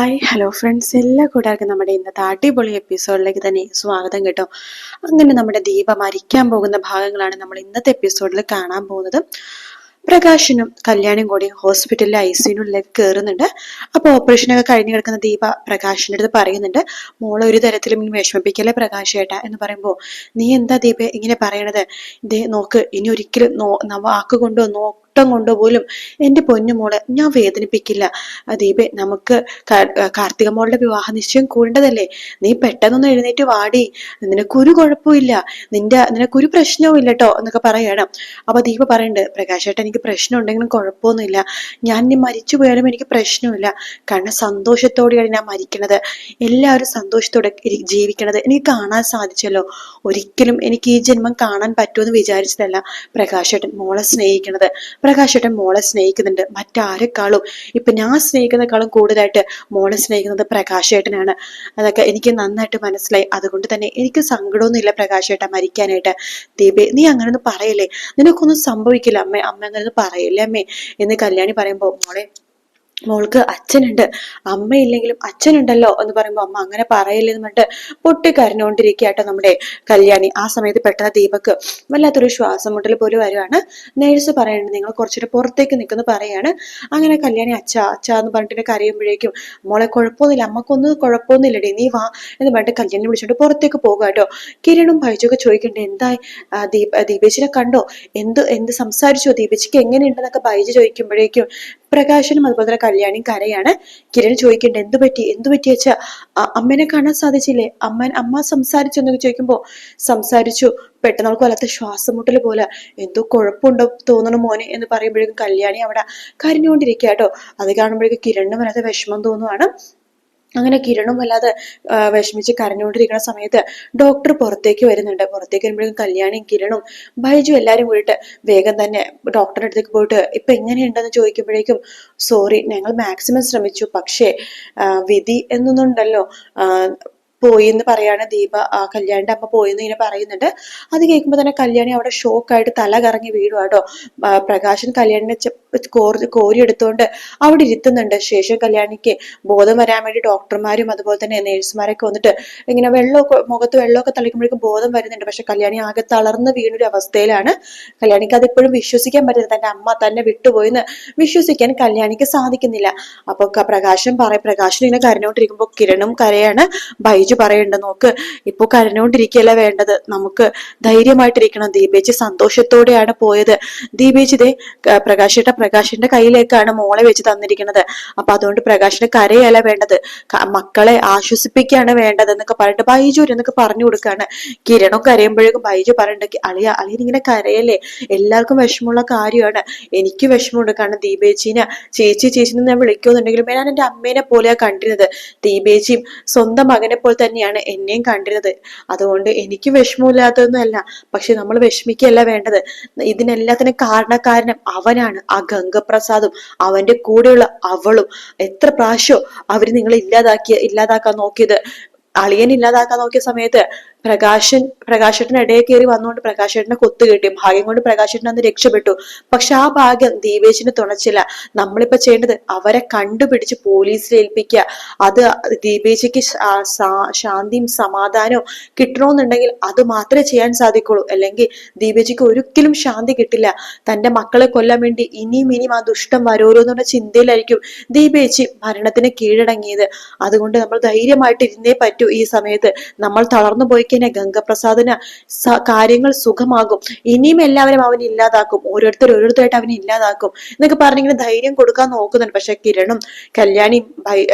Hi hello friends, എല്ലാ കൂട്ടുകാർക്കും നമ്മുടെ ഇന്നത്തെ അടിപൊളി എപ്പിസോഡിലേക്ക് തന്നെ സ്വാഗതം കേട്ടോ. അങ്ങനെ നമ്മുടെ ദീപ മരിക്കാൻ പോകുന്ന ഭാഗങ്ങളാണ് നമ്മൾ ഇന്നത്തെ എപ്പിസോഡിൽ കാണാൻ പോകുന്നത്. പ്രകാശനും കല്യാണിയും കൂടി ഹോസ്പിറ്റലിലെ ICUവിനുള്ളിലേക്ക് കയറുന്നുണ്ട്. അപ്പോൾ ഓപ്പറേഷനൊക്കെ കഴിഞ്ഞ് കിടക്കുന്ന ദീപ പ്രകാശിന്റെ അടുത്ത് പറയുന്നുണ്ട്, മോളെ ഒരു തരത്തിലും ഇനി വിഷമിപ്പിക്കല്ലേ പ്രകാശ് ഏട്ടാ എന്ന് പറയുമ്പോൾ, നീ എന്താ ദീപ ഇങ്ങനെ പറയണത്? ഇതേ നോക്ക്, ഇനി ഒരിക്കലും വാക്ക് കൊണ്ടോ ഒട്ടം കൊണ്ടോ പോലും എന്റെ പൊന്നു മോളെ ഞാൻ വേദനിപ്പിക്കില്ല. ദീപേ, നമുക്ക് കാർത്തിക മോളുടെ വിവാഹ നിശ്ചയം കൂടേണ്ടതല്ലേ? നീ പെട്ടെന്നൊന്ന് എഴുന്നേറ്റ് വാടി, നിനക്കൊരു കുഴപ്പമില്ല, നിനക്കൊരു പ്രശ്നവും ഇല്ല കേട്ടോ എന്നൊക്കെ പറയണം. അപ്പൊ ദീപ പറയുന്നുണ്ട്, പ്രകാശേട്ടൻ എനിക്ക് പ്രശ്നം ഉണ്ടെങ്കിലും കുഴപ്പമൊന്നുമില്ല, ഞാൻ ഇനി മരിച്ചു പോയാലും എനിക്ക് പ്രശ്നമില്ല. കാരണം സന്തോഷത്തോടെയാണ് ഞാൻ മരിക്കണത്, എല്ലാവരും സന്തോഷത്തോടെ ജീവിക്കണത് എനിക്ക് കാണാൻ സാധിച്ചല്ലോ. ഒരിക്കലും എനിക്ക് ഈ ജന്മം കാണാൻ പറ്റുമെന്ന് വിചാരിച്ചതല്ല പ്രകാശേട്ടൻ മോളെ സ്നേഹിക്കണത്. പ്രകാശേട്ടൻ മോളെ സ്നേഹിക്കുന്നുണ്ട്, മറ്റാരെക്കാളും ഇപ്പൊ ഞാൻ സ്നേഹിക്കുന്നതിനേക്കാളും കൂടുതലായിട്ട് മോളെ സ്നേഹിക്കുന്നത് പ്രകാശേട്ടനാണ്. അതൊക്കെ എനിക്ക് നന്നായിട്ട് മനസ്സിലായി. അതുകൊണ്ട് തന്നെ എനിക്ക് സങ്കടമൊന്നുമില്ല പ്രകാശേട്ടൻ മരിക്കാനായിട്ട്. ദീപേ, നീ അങ്ങനൊന്നും പറയല്ലേ, നിനക്കൊന്നും സംഭവിക്കില്ല അമ്മ, അമ്മ അങ്ങനൊന്നും പറയല്ലേ അമ്മേ എന്ന് കല്യാണി പറയുമ്പോ, മോൾക്ക് അച്ഛനുണ്ട്, അമ്മയില്ലെങ്കിലും അച്ഛനുണ്ടല്ലോ എന്ന് പറയുമ്പോ, അമ്മ അങ്ങനെ പറയല്ലെന്ന് പറഞ്ഞിട്ട് പൊട്ടിക്കരഞ്ഞുകൊണ്ടിരിക്കുകയാട്ടോ നമ്മുടെ കല്യാണി. ആ സമയത്ത് പെട്ടെന്ന് ദീപക്ക് വല്ലാത്തൊരു ശ്വാസം മുട്ടൽ പോലും വരുവാണ്. നേഴ്സ് പറയുന്നുണ്ട്, നിങ്ങൾ കുറച്ചുകൂടെ പുറത്തേക്ക് നിൽക്കുന്നു പറയാണ്. അങ്ങനെ കല്യാണി അച്ഛ അച്ഛ എന്ന് പറഞ്ഞിട്ട് കരയുമ്പോഴേക്കും, മോളെ കുഴപ്പമൊന്നുമില്ല, അമ്മക്കൊന്നും കുഴപ്പമൊന്നുമില്ലടി, നീ വാ എന്ന് പറഞ്ഞിട്ട് കല്യാണി വിളിച്ചോണ്ട് പുറത്തേക്ക് പോകുക കേട്ടോ. കിരണും ബൈജുവൊക്കെ ചോദിക്കണ്ടേ, എന്തായി ദീപേച്ചിനെ കണ്ടോ, എന്ത് സംസാരിച്ചോ, ദീപേച്ചിക്ക് എങ്ങനെയുണ്ടെന്നൊക്കെ ബൈജു ചോദിക്കുമ്പോഴേക്കും പ്രകാശനും അതുപോലെ തന്നെ കല്യാണിയും കരയാണ്. കിരൺ ചോദിക്കണ്ടേ, എന്തു പറ്റി വെച്ചാ, അമ്മേനെ കാണാൻ സാധിച്ചില്ലേ, അമ്മ സംസാരിച്ചു എന്നൊക്കെ ചോദിക്കുമ്പോ, സംസാരിച്ചു, പെട്ടെന്ന് അവൾക്ക് വല്ലാത്ത ശ്വാസം മുട്ടൽ പോലെ, എന്തോ കുഴപ്പമുണ്ടോ തോന്നണം മോനെ എന്ന് പറയുമ്പോഴേക്കും കല്യാണി അവിടെ കരഞ്ഞുകൊണ്ടിരിക്കുക കേട്ടോ. അത് കാണുമ്പോഴേക്കും കിരണിന് വല്ലാതെ വിഷമം തോന്നുവാണ്. അങ്ങനെ കിരണും വല്ലാതെ വിഷമിച്ച് കരഞ്ഞുകൊണ്ടിരിക്കുന്ന സമയത്ത് ഡോക്ടർ പുറത്തേക്ക് വരുന്നുണ്ട്. പുറത്തേക്ക് വരുമ്പോഴേക്കും കല്യാണിയും കിരണും ബൈജു എല്ലാരും കൂടിയിട്ട് വേഗം തന്നെ ഡോക്ടറുടെ അടുത്തേക്ക് പോയിട്ട് ഇപ്പൊ എങ്ങനെയുണ്ടെന്ന് ചോദിക്കുമ്പോഴേക്കും, സോറി, ഞങ്ങൾ മാക്സിമം ശ്രമിച്ചു, പക്ഷേ വിധി എന്നൊന്നുണ്ടല്ലോ, പോയി എന്ന് പറയാണ് ദീപ. കല്യാണിന്റെ അമ്മ പോയെന്ന് ഇങ്ങനെ പറയുന്നുണ്ട്. അത് കേൾക്കുമ്പോ തന്നെ കല്യാണി അവിടെ ഷോക്കായിട്ട് തല കറങ്ങി വീഴുവാട്ടോ. പ്രകാശൻ കല്യാണിനെ കോരി എടുത്തോണ്ട് അവിടെ ഇരുത്തുന്നുണ്ട്. ശേഷം കല്യാണിക്ക് ബോധം വരാൻ വേണ്ടി ഡോക്ടർമാരും അതുപോലെ തന്നെ നേഴ്സുമാരൊക്കെ വന്നിട്ട് ഇങ്ങനെ മുഖത്ത് വെള്ളമൊക്കെ തളിക്കുമ്പോഴേക്കും ബോധം വരുന്നുണ്ട്. പക്ഷെ കല്യാണി ആകെ തളർന്ന് വീണൊരു അവസ്ഥയിലാണ്. കല്യാണിക്ക് അതിപ്പോഴും വിശ്വസിക്കാൻ പറ്റുന്നില്ല, തന്റെ അമ്മ തന്നെ വിട്ടുപോയിന്ന് വിശ്വസിക്കാൻ കല്യാണിക്ക് സാധിക്കുന്നില്ല. അപ്പൊ പ്രകാശൻ ഇങ്ങനെ കരഞ്ഞോണ്ടിരിക്കുമ്പോ കിരണും കരയാണ്. ബൈജു പറയണ്ട, നോക്ക്, ഇപ്പൊ കരഞ്ഞോണ്ടിരിക്കുകയല്ല വേണ്ടത്, നമുക്ക് ധൈര്യമായിട്ടിരിക്കണം. ദീപേച്ചി സന്തോഷത്തോടെയാണ് പോയത്. ദീപേച്ചി ഇതേ പ്രകാശിന്റെ കയ്യിലേക്കാണ് മോളെ വെച്ച് തന്നിരിക്കുന്നത്. അപ്പൊ അതുകൊണ്ട് പ്രകാശിന്റെ കരയല്ല വേണ്ടത്, മക്കളെ ആശ്വസിപ്പിക്കുകയാണ് വേണ്ടത് എന്നൊക്കെ പറഞ്ഞിട്ട് ബൈജു എന്നൊക്കെ പറഞ്ഞു കൊടുക്കാണ്. കിരണും കരയുമ്പോഴേക്കും ബൈജു പറയണ്ട, അളിയൻ ഇങ്ങനെ കരയല്ലേ, എല്ലാവർക്കും വിഷമമുള്ള കാര്യമാണ്, എനിക്ക് വിഷമമുണ്ട്. കാരണം ദീപേച്ചിനെ ചേച്ചി ഞാൻ വിളിക്കുന്നുണ്ടെങ്കിലും ഞാൻ എന്റെ അമ്മേനെ പോലെയാ കണ്ടിരുന്നത്, ദീപേച്ചിയും സ്വന്തം മകനെ പോലെ തന്നെയാണ് എന്നെയും കണ്ടിരുന്നത്. അതുകൊണ്ട് എനിക്ക് വിഷമമില്ലാത്തതൊന്നുമല്ല, പക്ഷെ നമ്മൾ വിഷമിക്കുകയല്ല വേണ്ടത്. ഇതിനെല്ലാത്തിനും കാരണക്കാരനും അവനാണ്, ആ ഗംഗപ്രസാദും അവന്റെ കൂടെയുള്ള അവളും. എത്ര പ്രാവശ്യം അവര് നിങ്ങളെ ഇല്ലാതാക്കാൻ നോക്കിയത്. അളിയൻ ഇല്ലാതാക്കാൻ നോക്കിയ സമയത്ത് പ്രകാശേട്ടൻ ഇടയിൽ കയറി വന്നുകൊണ്ട് പ്രകാശേട്ടനെ കൊത്തു കിട്ടി. ഭാഗ്യം കൊണ്ട് പ്രകാശേട്ടൻ അന്ന് രക്ഷപ്പെട്ടു. പക്ഷെ ആ ഭാഗ്യം ദീപേച്ചിന് തുണച്ചില്ല. നമ്മളിപ്പോ ചെയ്യേണ്ടത് അവരെ കണ്ടുപിടിച്ച് പോലീസിൽ ഏൽപ്പിക്കുക. അത് ദീപേച്ചിക്ക് ശാന്തിയും സമാധാനവും കിട്ടണമെന്നുണ്ടെങ്കിൽ അത് മാത്രമേ ചെയ്യാൻ സാധിക്കുള്ളൂ. അല്ലെങ്കിൽ ദീപേച്ചിക്ക് ഒരിക്കലും ശാന്തി കിട്ടില്ല. തന്റെ മക്കളെ കൊല്ലാൻ വേണ്ടി ഇനിയും ആ ദുഷ്ടം വരോരോ എന്നുള്ള ചിന്തയിലായിരിക്കും ദീപേച്ചി മരണത്തിന് കീഴടങ്ങിയത്. അതുകൊണ്ട് നമ്മൾ ധൈര്യമായിട്ട് ഇരുന്നേ പറ്റൂ. ഈ സമയത്ത് നമ്മൾ തളർന്നു പോയി കഴിഞ്ഞാൽ ഗംഗപ്രസാദിന് കാര്യങ്ങൾ സുഖമാകും. ഇനിയും എല്ലാവരും അവനെ ഇല്ലാതാക്കും, ഓരോരുത്തരായിട്ട് അവനെ ഇല്ലാതാക്കും എന്നൊക്കെ പറഞ്ഞിങ്ങനെ ധൈര്യം കൊടുക്കാൻ നോക്കുന്നുണ്ട്. പക്ഷെ കിരണും കല്യാണിയും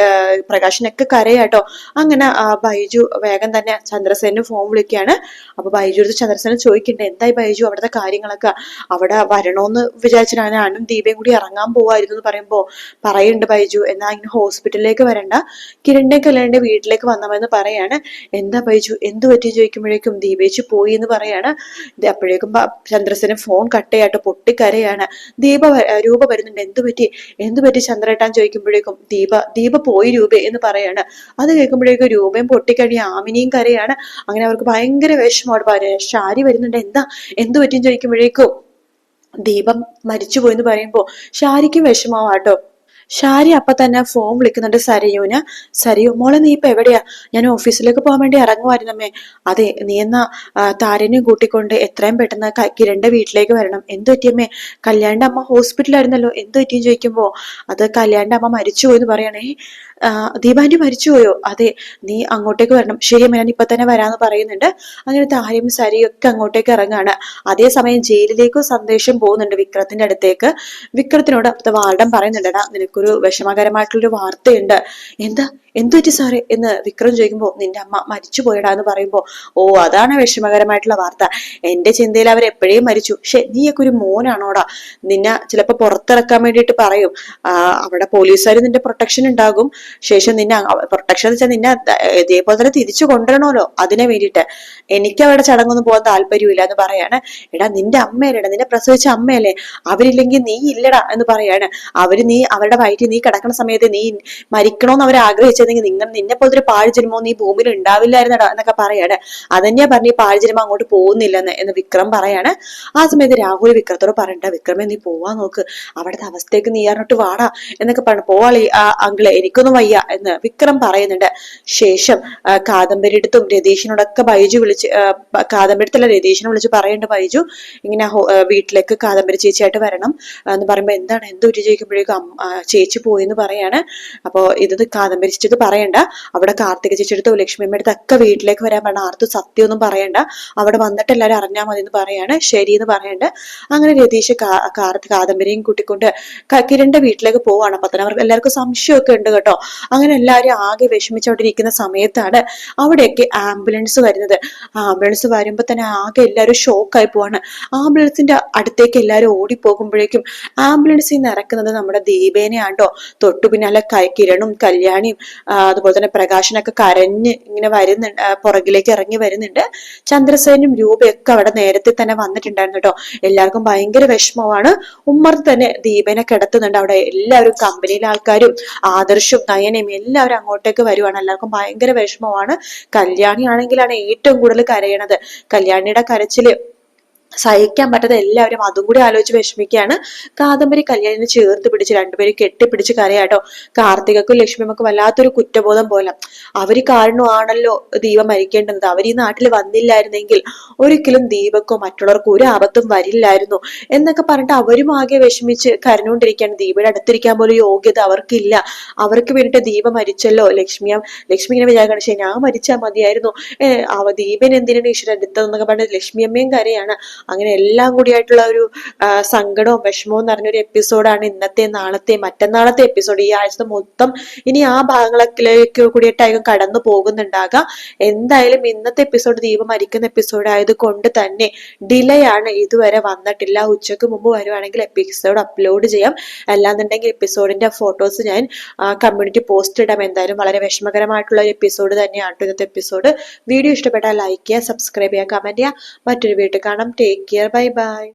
പ്രകാശിനൊക്കെ കരയാട്ടോ. അങ്ങനെ ബൈജു വേഗം തന്നെ ചന്ദ്രസേനന് ഫോൺ വിളിക്കുകയാണ്. അപ്പൊ ബൈജു അടുത്ത് ചന്ദ്രസേന ചോദിക്കണ്ടേ, എന്തായി ബൈജു അവിടുത്തെ കാര്യങ്ങളൊക്കെ, അവിടെ വരണോന്ന് വിചാരിച്ചിട്ടാണ് ഞാനും ദീപയും കൂടി ഇറങ്ങാൻ പോവായിരുന്നു എന്ന് പറയുന്നുണ്ട് ബൈജു. എന്നാ ഇങ്ങനെ ഹോസ്പിറ്റലിലേക്ക് വരണ്ട, കിരണിന്റെ കല്യാണിന്റെ വീട്ടിലേക്ക് വന്നാമെന്ന് പറയാണ്. എന്താ ബൈജു എന്ത് പറ്റി ചോദിക്കുമ്പോഴേക്കും ദീപേച്ചി പോയി എന്ന് പറയാണ്. അപ്പോഴേക്കും ചന്ദ്രസേന ഫോൺ കട്ടയായിട്ട് പൊട്ടിക്കരയാണ്. രൂപ വരുന്നുണ്ട്. എന്തു പറ്റി ചന്ദ്രേട്ടാൻ ചോദിക്കുമ്പോഴേക്കും ദീപ പോയി രൂപ എന്ന് പറയാണ്. അത് കേൾക്കുമ്പോഴേക്കും രൂപയും പൊട്ടിക്കഴി ആമിനിയും കരയാണ്. അങ്ങനെ അവർക്ക് ഭയങ്കര വിഷമമാണ്. ഷാരി വരുന്നുണ്ട്. എന്തു പറ്റിയും ചോദിക്കുമ്പോഴേക്കും ദീപം മരിച്ചുപോയെന്ന് പറയുമ്പോ ഷാരിക്കും വിഷമാവാട്ടോ. ഷാരി അപ്പൊ തന്നെ ഫോൺ വിളിക്കുന്നുണ്ട് സരയുവിന്. സരയു, മോളെ നീ ഇപ്പൊ എവിടെയാ? ഞാൻ ഓഫീസിലേക്ക് പോകാൻ വേണ്ടി ഇറങ്ങുമായിരുന്നമ്മേ. അതെ, നീ എന്നാ താരനെയും കൂട്ടിക്കൊണ്ട് എത്രയും പെട്ടെന്ന് കിരണിന്റെ വീട്ടിലേക്ക് വരണം. എന്തു പറ്റിയമ്മേ? കല്യാണിന്റെ അമ്മ ഹോസ്പിറ്റലായിരുന്നല്ലോ, എന്തു പറ്റിയെന്ന് ചോദിക്കുമ്പോ അത് കല്യാണിന്റെ അമ്മ മരിച്ചുപോയി എന്ന് പറയണേ. ദീപാന്റി മരിച്ചുപോയോ? അതെ, നീ അങ്ങോട്ടേക്ക് വരണം. ശരിയമ്മ, ഞാൻ ഇപ്പൊ തന്നെ വരാന്ന് പറയുന്നുണ്ട്. അങ്ങനെ താരയും സരിയും ഒക്കെ അങ്ങോട്ടേക്ക് ഇറങ്ങാണ്. അതേസമയം ജയിലിലേക്കും സന്ദേശം പോകുന്നുണ്ട് വിക്രത്തിന്റെ അടുത്തേക്ക്. വിക്രത്തിനോട് അപ്പത്തെ വാർഡൻ പറയുന്നുണ്ടടാ, നിനക്കൊരു വിഷമകരമായിട്ടുള്ളൊരു വാർത്തയുണ്ട്. എന്താ? എന്തു പറ്റി സാറേ എന്ന് വിക്രം ചോദിക്കുമ്പോ, നിന്റെ അമ്മ മരിച്ചു പോയടാ എന്ന് പറയുമ്പോ, ഓ അതാണ് വിഷമകരമായിട്ടുള്ള വാർത്ത. എന്റെ ചിന്തയിൽ അവർ എപ്പോഴേ മരിച്ചു. നീയൊക്കെ ഒരു മോനാണോടാ? നിന്നെ ചിലപ്പോ പുറത്തിറക്കാൻ വേണ്ടിയിട്ട് പറയും. അവിടെ പോലീസുകാർ നിന്റെ പ്രൊട്ടക്ഷൻ ഉണ്ടാകും. ശേഷം നിന്നെ പ്രൊട്ടക്ഷൻ എന്ന് വെച്ചാൽ നിന്നെ ഇതേപോലെ തന്നെ തിരിച്ചു കൊണ്ടുവരണമല്ലോ, അതിനെ വേണ്ടിയിട്ട്. എനിക്ക് അവിടെ ചടങ്ങൊന്നും പോകാൻ താല്പര്യമില്ല എന്ന് പറയാണ്. എടാ, നിന്റെ അമ്മയല്ലേടാ, നിന്നെ പ്രസവിച്ച അമ്മയല്ലേ, അവരില്ലെങ്കിൽ നീ ഇല്ലടാ എന്ന് പറയാണ്. നീ അവരുടെ വയറ്റിൽ നീ കിടക്കുന്ന സമയത്ത് നീ മരിക്കണോന്ന് അവർ ആഗ്രഹിച്ചതെങ്കിൽ നിന്നെ പോലത്തെ ഒരു പാഴ് ജന്മോ നീ ഭൂമിയിൽ ഉണ്ടാവില്ലായിരുന്നടാ എന്നൊക്കെ പറയാണ്. അതന്നെയാ പറഞ്ഞ് ഈ പാഴ് ജന്മം അങ്ങോട്ട് പോകുന്നില്ലെന്ന് എന്ന് വിക്രം പറയാണ്. ആ സമയത്ത് രാഹുൽ വിക്രത്തോട് പറയണ്ട, വിക്രമേ നീ പോവാൻ നോക്ക്, അവിടുത്തെ അവസ്ഥയ്ക്ക് നീ അറിഞ്ഞിട്ട് വാടാ എന്നൊക്കെ പറഞ്ഞു. പോവാളി അങ്കിളെ, എനിക്കൊന്നും വയ്യ എന്ന് വിക്രം പറയുന്നുണ്ട്. ശേഷം കാദംബരിയടുത്തും രതീഷിനോടൊക്കെ ബൈജു വിളിച്ച്, കാദംബരിയടുത്തല്ല രതീഷിനെ വിളിച്ച് പറയുന്നുണ്ട് ബൈജു ഇങ്ങനെ വീട്ടിലേക്ക് കാദംബരി ചേച്ചിയായിട്ട് വരണം എന്ന് പറയുമ്പോ, എന്താണ് എന്ത് പറ്റി ചോദിക്കുമ്പോഴേക്കും ചേച്ചി പോയെന്ന് പറയാണ്. അപ്പോ ഇത് കാദംബരി ചേച്ചി പറയണ്ട, അവിടെ കാർത്തിക ചേച്ചി എടുത്തോ ലക്ഷ്മിയമ്മ അടുത്തൊക്കെ വീട്ടിലേക്ക് വരാൻ പറഞ്ഞ, ആർത്തും സത്യമൊന്നും പറയണ്ട, അവിടെ വന്നിട്ട് എല്ലാവരും അറിഞ്ഞാൽ മതി എന്ന് പറയാണ്. ശരി എന്ന് പറയണ്ട്. അങ്ങനെ രതീഷ് കാദംബരിയും കൂട്ടിക്കൊണ്ട് കിരണിന്റെ വീട്ടിലേക്ക് പോവാണ്. അപ്പൊ തന്നെ അവർക്ക് എല്ലാവർക്കും സംശയമൊക്കെ ഉണ്ട് കേട്ടോ. അങ്ങനെ എല്ലാവരും ആകെ വിഷമിച്ചോണ്ടിരിക്കുന്ന സമയത്താണ് അവിടെയൊക്കെ ആംബുലൻസ് വരുന്നത്. ആംബുലൻസ് വരുമ്പോ തന്നെ ആകെ എല്ലാവരും ഷോക്കായി പോവാണ്. ആംബുലൻസിന്റെ അടുത്തേക്ക് എല്ലാവരും ഓടിപ്പോകുമ്പോഴേക്കും ആംബുലൻസിൽ നിന്ന് ഇറക്കുന്നത് നമ്മുടെ ദീപേനെയാണ്ടോ. തൊട്ടു പിന്നാലെ കിരണും കല്യാണിയും അതുപോലെ തന്നെ പ്രകാശനൊക്കെ കരഞ്ഞ് ഇങ്ങനെ വരുന്നുണ്ട്, പുറകിലേക്ക് ഇറങ്ങി വരുന്നുണ്ട്. ചന്ദ്രസേനും രൂപയൊക്കെ അവിടെ നേരത്തെ തന്നെ വന്നിട്ടുണ്ടായിരുന്നു കേട്ടോ. എല്ലാവർക്കും ഭയങ്കര വിഷമമാണ്. ഉമ്മർ തന്നെ ദീപനെ കിടത്തുന്നുണ്ട് അവിടെ. എല്ലാവരും കമ്പനിയിലെ ആൾക്കാരും ആദർശും നയനയും എല്ലാവരും അങ്ങോട്ടേക്ക് വരുവാണ്. എല്ലാവർക്കും ഭയങ്കര വിഷമമാണ്. കല്യാണി ആണെങ്കിലാണ് ഏറ്റവും കൂടുതൽ കരയണത്. കല്യാണിയുടെ കരച്ചില് സഹിക്കാൻ പറ്റാതെ എല്ലാവരും അതും കൂടി ആലോചിച്ച് വിഷമിക്കുകയാണ്. കാദംബരി കല്യാണിനെ ചേർത്ത് പിടിച്ച് രണ്ടുപേരും കെട്ടിപ്പിടിച്ച് കരയാട്ടോ. കാർത്തികക്കും ലക്ഷ്മിയമ്മക്കും വല്ലാത്തൊരു കുറ്റബോധം പോലെ, അവര് കാരണമാണല്ലോ ദീപ മരിക്കേണ്ടത്. അവർ ഈ നാട്ടിൽ വന്നില്ലായിരുന്നെങ്കിൽ ഒരിക്കലും ദീപക്കോ മറ്റുള്ളവർക്കോ ഒരു ആപത്തും വരില്ലായിരുന്നു എന്നൊക്കെ പറഞ്ഞിട്ട് അവരും ആകെ വിഷമിച്ച് കരഞ്ഞുകൊണ്ടിരിക്കുകയാണ്. ദീപയുടെ അടുത്തിരിക്കാൻ പോലും യോഗ്യത അവർക്കില്ല. അവർക്ക് വേണ്ടിയിട്ട് ദീപ മരിച്ചല്ലോ. ലക്ഷ്മി ഇങ്ങനെ വിചാരിക്കണം, ശരി ഞാൻ മരിച്ചാൽ മതിയായിരുന്നു, ദീപൻ എന്തിനാണ് ഈശ്വരൻ എടുത്തതെന്നൊക്കെ പറഞ്ഞ് ലക്ഷ്മിയമ്മയും കരയാണ്. അങ്ങനെ എല്ലാം കൂടിയായിട്ടുള്ള ഒരു സങ്കടവും വിഷമവും നിറഞ്ഞൊരു എപ്പിസോഡാണ് ഇന്നത്തെ നാളത്തെ മറ്റന്നാളത്തെ എപ്പിസോഡ്. ഈ ആഴ്ച മൊത്തം ഇനി ആ ഭാഗങ്ങളിലേക്ക് കൂടിയിട്ടായിരിക്കും കടന്നു പോകുന്നുണ്ടാകാം. എന്തായാലും ഇന്നത്തെ എപ്പിസോഡ് ദീപ മരിക്കുന്ന എപ്പിസോഡ് ആയത് കൊണ്ട് തന്നെ ഡിലേ ആണ്, ഇതുവരെ വന്നിട്ടില്ല. ഉച്ചക്ക് മുമ്പ് വരുവാണെങ്കിൽ എപ്പിസോഡ് അപ്ലോഡ് ചെയ്യാം. അല്ലാന്നുണ്ടെങ്കിൽ എപ്പിസോഡിന്റെ ഫോട്ടോസ് ഞാൻ കമ്മ്യൂണിറ്റി പോസ്റ്റ് ഇടാം. എന്തായാലും വളരെ വിഷമകരമായിട്ടുള്ള ഒരു എപ്പിസോഡ് തന്നെയാണ് ഇന്നത്തെ എപ്പിസോഡ്. വീഡിയോ ഇഷ്ടപ്പെട്ടാൽ ലൈക്ക് ചെയ്യുക, സബ്സ്ക്രൈബ് ചെയ്യുക, കമന്റ് ചെയ്യുക. മറ്റൊരു വീഡിയോ കാണാം. Take care. Bye bye.